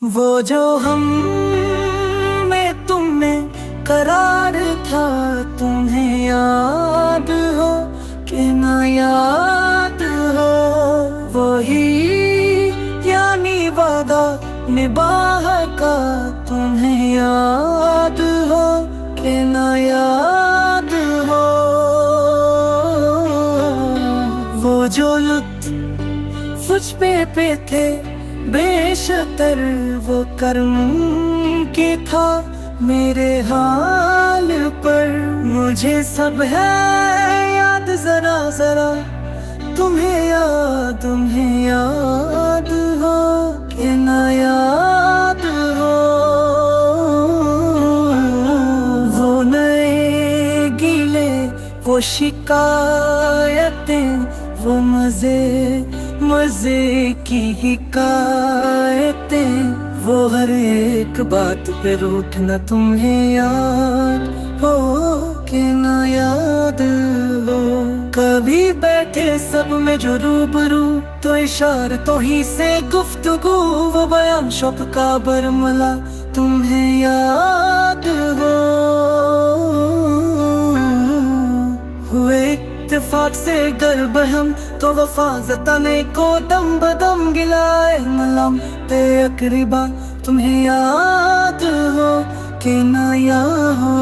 वो जो हम में तुम में करार था, तुम्हें याद हो कि ना याद हो। वही यानी वादा निभाह का, तुम्हें याद हो कि ना याद हो। वो जो लुत्फ मुझ पे थे बेशतर, वो कर्म के था मेरे हाल पर। मुझे सब है याद जरा जरा, तुम्हें याद हो कि ना याद हो। वो नए गिले, वो शिकायतें, वो मजे की हिकायतें, वो हर एक बात पे रूठना, तुम्हें याद हो कि ना याद हो। कभी बैठे सब में जो रूबरू, तो इशारतों ही से गुफ्तगू, वो बयान शब का बरमला, तुम्हें याद हो। हुए इत्तेफाक से गर बहम, तो वफा जताने को दम बदम गिलाए मलम पे अकरीबा, तुम्हें याद हो कि ना याद हो।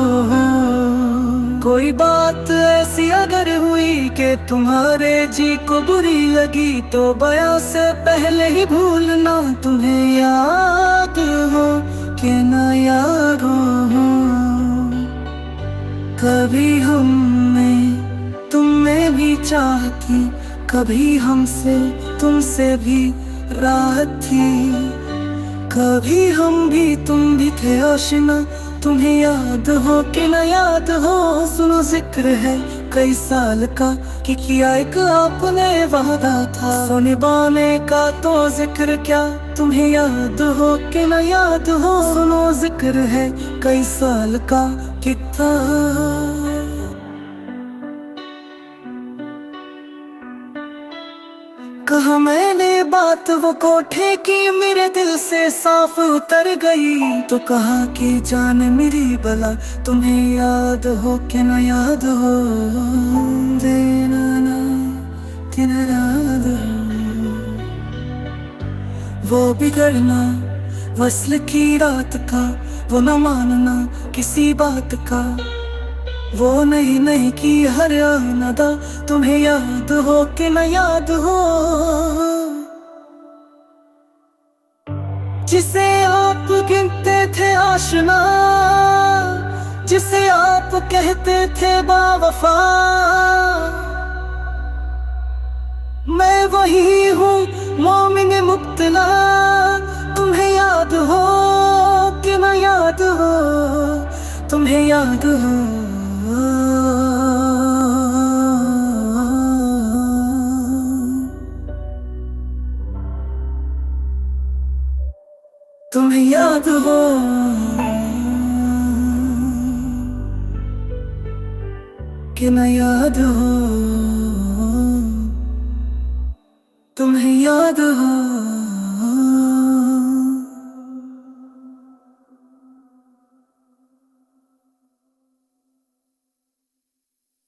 कोई बात ऐसी अगर हुई कि तुम्हारे जी को बुरी लगी, तो बयां से पहले ही भूलना, तुम्हें याद हो कि ना याद हो। कभी हमें तुमने भी चाहती, कभी हमसे तुमसे भी राहत थी। कभी हम भी तुम भी थे आशिना, तुम्हें याद हो कि ना याद हो। सुनो जिक्र है कई साल का, कि किया एक आपने वादा था, सो निभाने का तो जिक्र क्या, तुम्हें याद हो कि ना याद हो। सुनो जिक्र है कई साल का, कितना कहा मैंने बात वो कोठे की, मेरे दिल से साफ उतर गई। तो कहा कि जान मेरी भला, तुम्हें याद हो कि ना याद हो। देना ना कि ना याद हो। वो बिगड़ना वस्ल की रात का, वो न मानना किसी बात का, वो नहीं की हर आनदा, तुम्हें याद हो कि ना याद हो। जिसे आप गिनते थे आशना, जिसे आप कहते थे बावफा, मैं वही हूँ मोमिन मुब्तला, तुम्हें याद हो कि ना याद हो। तुम्हें याद हो, तुम्हें याद हो कि ना याद हो। तुम्हें याद हो।